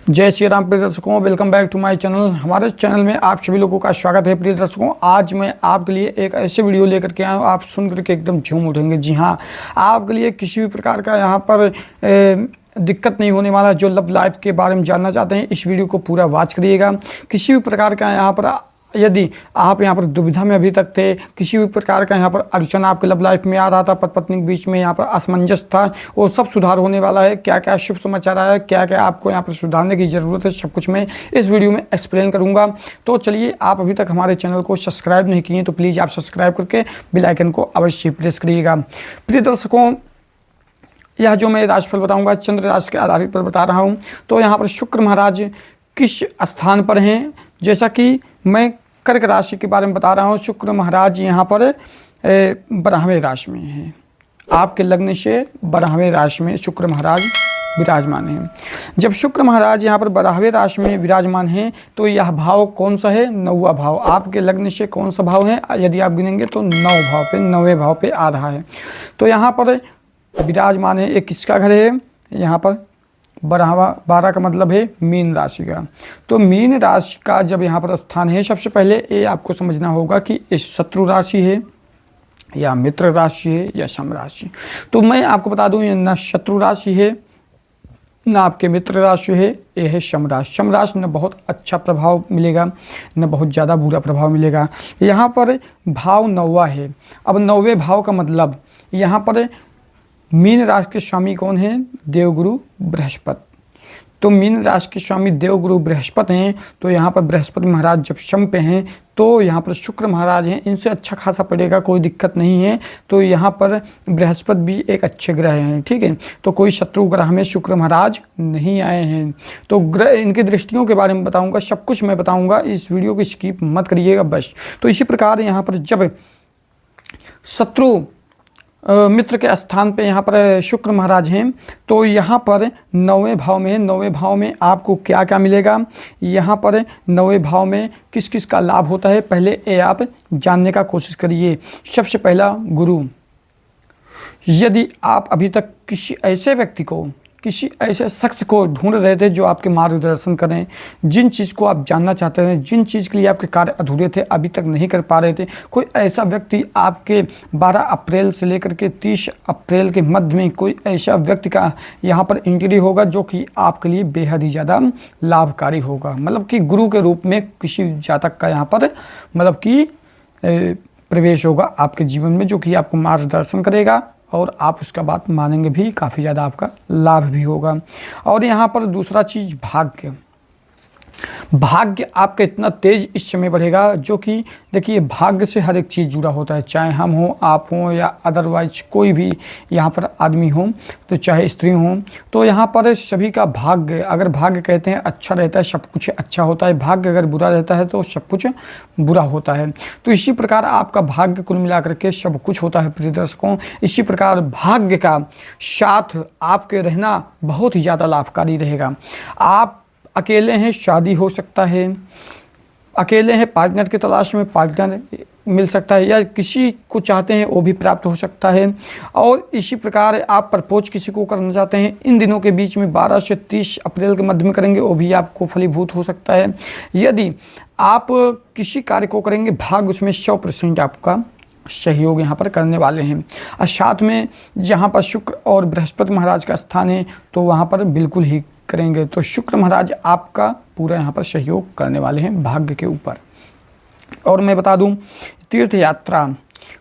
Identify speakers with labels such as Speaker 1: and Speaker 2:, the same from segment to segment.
Speaker 1: जय श्री राम प्रिय दर्शकों, welcome back to my channel. हमारे चैनल में आप सभी लोगों का स्वागत है। प्रिय दर्शकों, आज मैं आपके लिए एक ऐसे वीडियो लेकर के आया हूँ, आप सुन करके एकदम झूम उठेंगे। जी हाँ, आपके लिए किसी भी प्रकार का यहाँ पर दिक्कत नहीं होने वाला। जो लव लाइफ के बारे में जानना चाहते हैं, इस वीडियो को पूरा वॉच करिएगा। किसी भी प्रकार का यहाँ पर यदि आप यहाँ पर दुविधा में अभी तक थे, किसी भी प्रकार का यहाँ पर अड़चन आपके लव लाइफ में आ रहा था, पति पत्नी के बीच में यहाँ पर असमंजस था, वो सब सुधार होने वाला है। क्या क्या शुभ समाचार आया, क्या क्या आपको यहाँ पर सुधारने की ज़रूरत है, सब कुछ मैं इस वीडियो में एक्सप्लेन करूँगा। तो चलिए, आप अभी तक हमारे चैनल को सब्सक्राइब नहीं किए तो प्लीज़ आप सब्सक्राइब करके बेल आइकन को अवश्य प्रेस करिएगा। प्रिय दर्शकों, यह जो मैं राशिफल बताऊँगा चंद्र राशि के आधारित पर बता रहा हूँ। तो यहाँ पर शुक्र महाराज किस स्थान पर हैं, जैसा कि मैं कर्क राशि के बारे में बता रहा हूँ। शुक्र महाराज यहाँ पर 12वें राशि में हैं। आपके लग्न से 12वें राशि में शुक्र महाराज विराजमान हैं। जब शुक्र महाराज यहाँ पर 12वें राशि में विराजमान हैं तो यह भाव कौन सा है? 9वां भाव। आपके लग्न से कौन सा भाव है? यदि आप गिनेंगे तो 9वें भाव पे आ रहा है। तो यहाँ पर विराजमान है। एक किसका घर है? यहाँ पर 12 का मतलब है मीन राशि का। तो मीन राशि का जब यहाँ पर स्थान है, सबसे पहले ये आपको समझना होगा कि ये शत्रु राशि है या मित्र राशि है या सम राशि। तो मैं आपको बता दूं, ये ना शत्रु राशि है ना आपके मित्र राशि है, ये है सम राशि। सम राशि न बहुत अच्छा प्रभाव मिलेगा न बहुत ज़्यादा बुरा प्रभाव मिलेगा। यहाँ पर भाव 9वां है। अब 9वें भाव का मतलब, यहाँ पर मीन राशि के स्वामी कौन है? देवगुरु बृहस्पति। तो मीन राशि के स्वामी देवगुरु बृहस्पति हैं। तो यहाँ पर बृहस्पति महाराज जब शम पे हैं तो यहाँ पर शुक्र महाराज हैं, इनसे अच्छा खासा पड़ेगा, कोई दिक्कत नहीं है। तो यहाँ पर बृहस्पति भी एक अच्छे ग्रह हैं, ठीक है। तो कोई शत्रु ग्रह में शुक्र महाराज नहीं आए हैं। तो ग्रह, इनकी दृष्टियों के बारे में बताऊँगा, सब कुछ मैं बताऊँगा, इस वीडियो को स्किप मत करिएगा बस। तो इसी प्रकार यहाँ पर जब शत्रु मित्र के स्थान पे यहाँ पर शुक्र महाराज हैं तो यहाँ पर 9वें भाव में, 9वें भाव में आपको क्या क्या मिलेगा? यहाँ पर 9वें भाव में किस किस का लाभ होता है, पहले ये आप जानने का कोशिश करिए। सबसे पहला, गुरु। यदि आप अभी तक किसी ऐसे व्यक्ति को, किसी ऐसे शख्स को ढूंढ रहे थे जो आपके मार्गदर्शन करें, जिन चीज़ को आप जानना चाहते हैं, जिन चीज़ के लिए आपके कार्य अधूरे थे, अभी तक नहीं कर पा रहे थे, कोई ऐसा व्यक्ति आपके 12 अप्रैल से लेकर के 30 अप्रैल के मध्य में कोई ऐसा व्यक्ति का यहाँ पर एंट्री होगा जो कि आपके लिए बेहद ही ज़्यादा लाभकारी होगा। मतलब कि गुरु के रूप में किसी जातक का यहाँ पर मतलब कि प्रवेश होगा आपके जीवन में, जो कि आपको मार्गदर्शन करेगा और आप उसका बात मानेंगे भी, काफ़ी ज़्यादा आपका लाभ भी होगा। और यहाँ पर दूसरा चीज़, भाग्य। भाग्य आपका इतना तेज इस समय बढ़ेगा, जो कि देखिए भाग्य से हर एक चीज़ जुड़ा होता है, चाहे हम हों, आप हों या अदरवाइज कोई भी यहाँ पर आदमी हो, तो चाहे स्त्री हों, तो यहाँ पर सभी का भाग्य, अगर भाग्य कहते हैं अच्छा रहता है सब कुछ अच्छा होता है, भाग्य अगर बुरा रहता है तो सब कुछ बुरा होता है। तो इसी प्रकार आपका भाग्य कुल मिलाकर के सब कुछ होता है। प्रिय दर्शकों, इसी प्रकार भाग्य का साथ आपके रहना बहुत ही ज़्यादा लाभकारी रहेगा। आप अकेले हैं, शादी हो सकता है, अकेले हैं, पार्टनर की तलाश में पार्टनर मिल सकता है, या किसी को चाहते हैं वो भी प्राप्त हो सकता है। और इसी प्रकार आप प्रपोज किसी को करना चाहते हैं, इन दिनों के बीच में 12 से 30 अप्रैल के मध्य में करेंगे, वो भी आपको फलीभूत हो सकता है। यदि आप किसी कार्य को करेंगे, भाग्य उसमें 100% आपका सहयोग यहाँ पर करने वाले हैं। और साथ में जहाँ पर शुक्र और बृहस्पति महाराज का स्थान है तो वहाँ पर बिल्कुल ही करेंगे। तो शुक्र महाराज आपका पूरा यहाँ पर सहयोग करने वाले हैं भाग्य के ऊपर। और मैं बता दूं, तीर्थ यात्रा,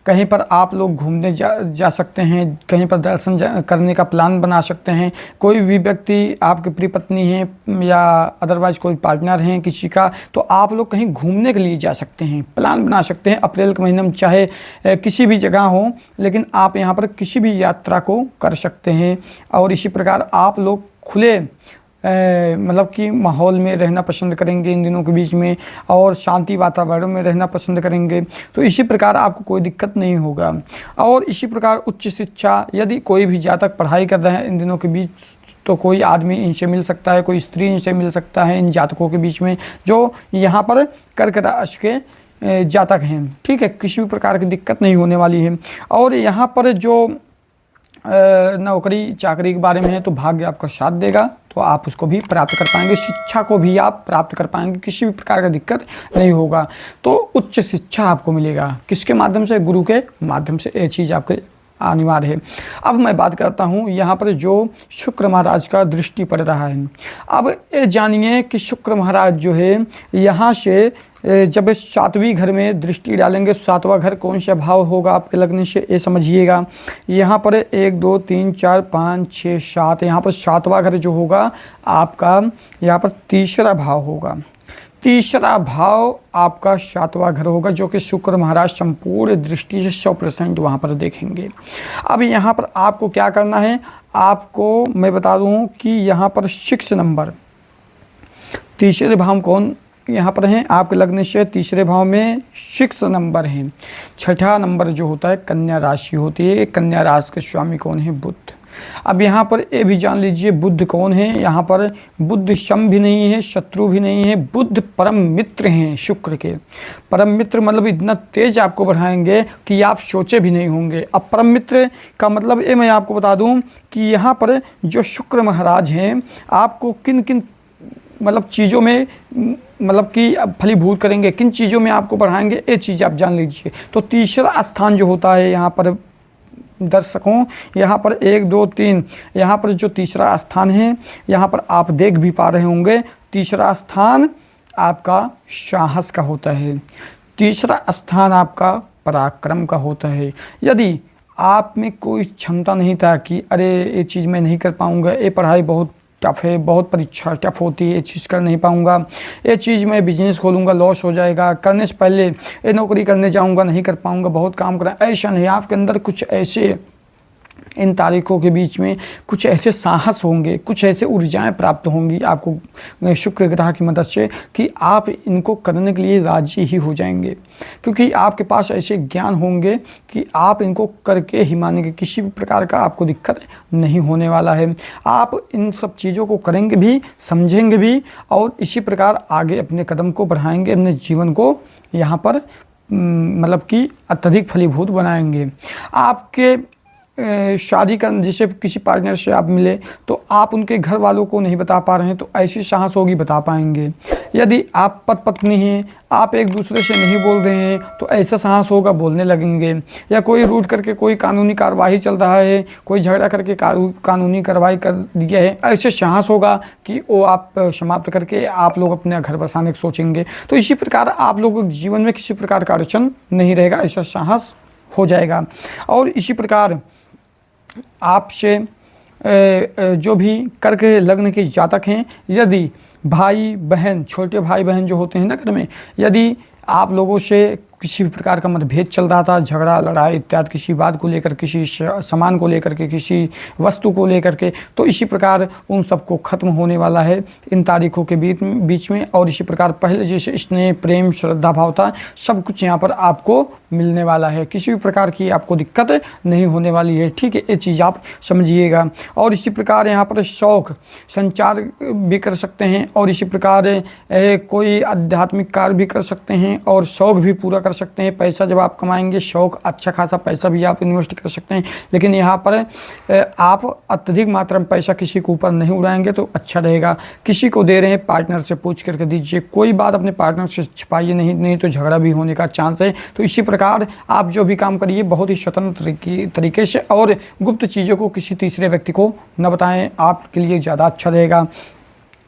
Speaker 1: कहीं पर आप लोग घूमने जा सकते हैं, कहीं पर दर्शन करने का प्लान बना सकते हैं। कोई भी व्यक्ति, आपकी प्रिय पत्नी है या अदरवाइज कोई पार्टनर है किसी का, तो आप लोग कहीं घूमने के लिए जा सकते हैं, प्लान बना सकते हैं अप्रैल के महीने में, चाहे किसी भी जगह हो, लेकिन आप यहाँ पर किसी भी यात्रा को कर सकते हैं। और इसी प्रकार आप लोग खुले मतलब कि माहौल में रहना पसंद करेंगे इन दिनों के बीच में, और शांति वातावरण में रहना पसंद करेंगे। तो इसी प्रकार आपको कोई दिक्कत नहीं होगा। और इसी प्रकार उच्च शिक्षा, यदि कोई भी जातक पढ़ाई कर रहे हैं इन दिनों के बीच, तो कोई आदमी इनसे मिल सकता है, कोई स्त्री इनसे मिल सकता है, इन जातकों के बीच में जो यहाँ पर कर्क राशि के जातक हैं, ठीक है। किसी भी प्रकार की दिक्कत नहीं होने वाली है। और यहाँ पर जो नौकरी चाकरी के बारे में है तो भाग्य आपका साथ देगा, तो आप उसको भी प्राप्त कर पाएंगे, शिक्षा को भी आप प्राप्त कर पाएंगे, किसी भी प्रकार का दिक्कत नहीं होगा। तो उच्च शिक्षा आपको मिलेगा किसके माध्यम से? गुरु के माध्यम से। ये चीज़ आपके अनिवार्य है। अब मैं बात करता हूँ यहाँ पर जो शुक्र महाराज का दृष्टि पड़ रहा है। अब ये जानिए कि शुक्र महाराज जो है यहाँ से जब 7वीं घर में दृष्टि डालेंगे, 7वां घर कौन सा भाव होगा आपके लग्न से, ये समझिएगा। यहाँ पर 1 2 3 4 5 6 7, यहाँ पर 7वां घर जो होगा आपका, यहाँ पर तीसरा भाव होगा। तीसरा भाव आपका 7वां घर होगा, जो कि शुक्र महाराज संपूर्ण दृष्टि से 100% वहाँ पर देखेंगे। अब यहाँ पर आपको क्या करना है, आपको मैं बता दूँ कि यहाँ पर 6 नंबर, तीसरे भाव कौन यहाँ पर हैं आपके लग्न से? तीसरे भाव में 6 नंबर हैं। 6ठा नंबर जो होता है कन्या राशि होती है। कन्या राशि के स्वामी कौन है? बुध। अब यहाँ पर ये भी जान लीजिए बुध कौन है। यहाँ पर बुध शम भी नहीं है, शत्रु भी नहीं है, बुध परम मित्र हैं शुक्र के। परम मित्र मतलब इतना तेज आपको बढ़ाएंगे कि आप सोचे भी नहीं होंगे। अब परम मित्र का मतलब ये मैं आपको बता दूं कि यहाँ पर जो शुक्र महाराज हैं आपको किन किन मतलब चीज़ों में मतलब कि फलीभूत करेंगे, किन चीज़ों में आपको बढ़ाएंगे, ये चीज़ आप जान लीजिए। तो तीसरा स्थान जो होता है यहाँ पर दर्शकों, यहाँ पर 1 2 3, यहाँ पर जो तीसरा स्थान है यहाँ पर आप देख भी पा रहे होंगे, तीसरा स्थान आपका साहस का होता है, तीसरा स्थान आपका पराक्रम का होता है। यदि आप में कोई क्षमता नहीं था कि अरे ये चीज़ मैं नहीं कर पाऊँगा, ये पढ़ाई बहुत टफ है, बहुत परीक्षा टफ होती है, ये चीज़ कर नहीं पाऊँगा, ये चीज़ मैं बिजनेस खोलूँगा लॉस हो जाएगा, करने से पहले ये नौकरी करने जाऊँगा नहीं कर पाऊँगा, बहुत काम करा, ऐसा नहीं। आपके अंदर कुछ ऐसे इन तारीखों के बीच में कुछ ऐसे साहस होंगे, कुछ ऐसे ऊर्जाएं प्राप्त होंगी आपको शुक्र ग्रह की मदद से कि आप इनको करने के लिए राजी ही हो जाएंगे, क्योंकि आपके पास ऐसे ज्ञान होंगे कि आप इनको करके ही मानेंगे, किसी भी प्रकार का आपको दिक्कत नहीं होने वाला है। आप इन सब चीज़ों को करेंगे भी, समझेंगे भी और इसी प्रकार आगे अपने कदम को बढ़ाएंगे, अपने जीवन को यहाँ पर मतलब कि अत्यधिक फलीभूत बनाएंगे। आपके शादी का जैसे किसी पार्टनर से आप मिले तो आप उनके घर वालों को नहीं बता पा रहे हैं, तो ऐसी साहस होगी बता पाएंगे। यदि आप पति पत्नी हैं, आप एक दूसरे से नहीं बोल रहे हैं, तो ऐसा साहस होगा बोलने लगेंगे। या कोई रूठ करके कोई कानूनी कार्रवाई चल रहा है, कोई झगड़ा करके कानूनी कार्रवाई कर दिया है, ऐसे साहस होगा कि वो आप समाप्त करके आप लोग अपने घर बसाने की सोचेंगे। तो इसी प्रकार आप लोगों के जीवन में किसी प्रकार का अड़चन नहीं रहेगा, ऐसा साहस हो जाएगा। और इसी प्रकार आपसे जो भी कर्क लग्न के जातक हैं, यदि भाई बहन, छोटे भाई बहन जो होते हैं ना घर में, यदि आप लोगों से किसी भी प्रकार का मतभेद चल रहा था, झगड़ा लड़ाई इत्यादि किसी बात को लेकर, किसी सामान को लेकर के, किसी वस्तु को लेकर के, तो इसी प्रकार उन सबको ख़त्म होने वाला है इन तारीखों के बीच में। और इसी प्रकार पहले जैसे स्नेह प्रेम श्रद्धा भाव था, सब कुछ यहाँ पर आपको मिलने वाला है, किसी भी प्रकार की आपको दिक्कत नहीं होने वाली है। ठीक है, ये चीज़ आप समझिएगा। और इसी प्रकार यहाँ पर शौक संचार भी कर सकते हैं, और इसी प्रकार कोई आध्यात्मिक कार्य भी कर सकते हैं और शौक भी पूरा कर सकते हैं। पैसा जब आप कमाएंगे, शौक अच्छा खासा पैसा भी आप इन्वेस्ट कर सकते हैं, लेकिन यहाँ पर आप अत्यधिक मात्रा में पैसा किसी के ऊपर नहीं उड़ाएंगे तो अच्छा रहेगा। किसी को दे रहे हैं, पार्टनर से पूछ करके दीजिए, कोई बात अपने पार्टनर से छिपाइए नहीं तो झगड़ा भी होने का चांस है। तो इसी प्रकार आप जो भी काम करिए बहुत ही स्वतंत्र तरीके से, और गुप्त चीज़ों को किसी तीसरे व्यक्ति को न बताएं, आपके लिए ज़्यादा अच्छा रहेगा।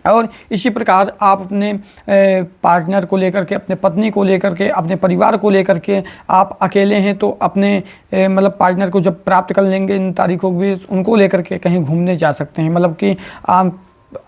Speaker 1: और इसी प्रकार आप अपने पार्टनर को लेकर के, अपने पत्नी को लेकर के, अपने परिवार को लेकर के, आप अकेले हैं तो अपने मतलब पार्टनर को जब प्राप्त कर लेंगे इन तारीखों के बीच, उनको लेकर के कहीं घूमने जा सकते हैं। मतलब कि आप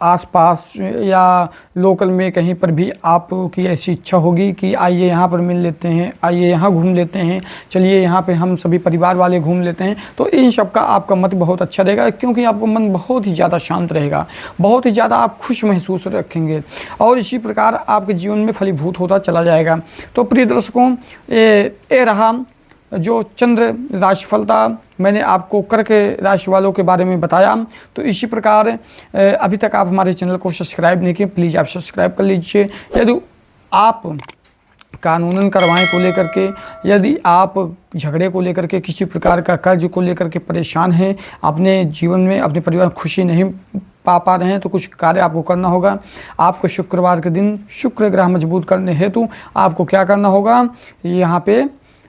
Speaker 1: आसपास या लोकल में कहीं पर भी आपकी ऐसी इच्छा होगी कि आइए यहाँ पर मिल लेते हैं, आइए यहाँ घूम लेते हैं, चलिए यहाँ पे हम सभी परिवार वाले घूम लेते हैं, तो इन सब का आपका मत बहुत अच्छा रहेगा, क्योंकि आपका मन बहुत ही ज़्यादा शांत रहेगा, बहुत ही ज़्यादा आप खुश महसूस रखेंगे और इसी प्रकार आपके जीवन में फलीभूत होता चला जाएगा। तो प्रिय दर्शकों, ये रहा जो चंद्र राशिफल था, मैंने आपको कर्क राशि वालों के बारे में बताया। तो इसी प्रकार अभी तक आप हमारे चैनल को सब्सक्राइब नहीं किए, प्लीज़ आप सब्सक्राइब कर लीजिए। यदि आप कानूनन कार्रवाई को लेकर के, यदि आप झगड़े को लेकर के, किसी प्रकार का कर्ज को लेकर के परेशान हैं, अपने जीवन में अपने परिवार में खुशी नहीं पा रहे हैं तो कुछ कार्य आपको करना होगा। आपको शुक्रवार के दिन शुक्र ग्रह मजबूत करने हेतु आपको क्या करना होगा, यहाँ पे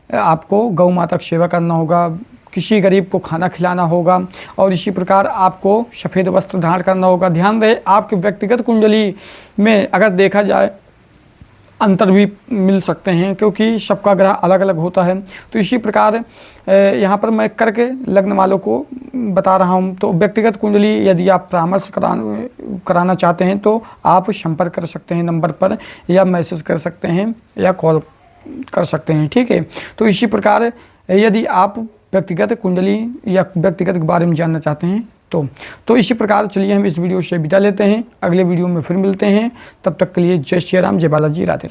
Speaker 1: आपको गौ माता की सेवा करना होगा, किसी गरीब को खाना खिलाना होगा और इसी प्रकार आपको सफ़ेद वस्त्र धारण करना होगा। ध्यान रहे आपके व्यक्तिगत कुंडली में अगर देखा जाए अंतर भी मिल सकते हैं, क्योंकि सबका ग्रह अलग अलग होता है। तो इसी प्रकार यहाँ पर मैं करके लग्न वालों को बता रहा हूँ। तो व्यक्तिगत कुंडली यदि आप परामर्श कराना चाहते हैं तो आप संपर्क कर सकते हैं नंबर पर, या मैसेज कर सकते हैं या कॉल कर सकते हैं, ठीक है। तो इसी प्रकार यदि आप व्यक्तिगत कुंडली या व्यक्तिगत के बारे में जानना चाहते हैं तो इसी प्रकार चलिए हम इस वीडियो से विदा लेते हैं। अगले वीडियो में फिर मिलते हैं, तब तक के लिए जय श्री राम, जय बालाजी, राधे।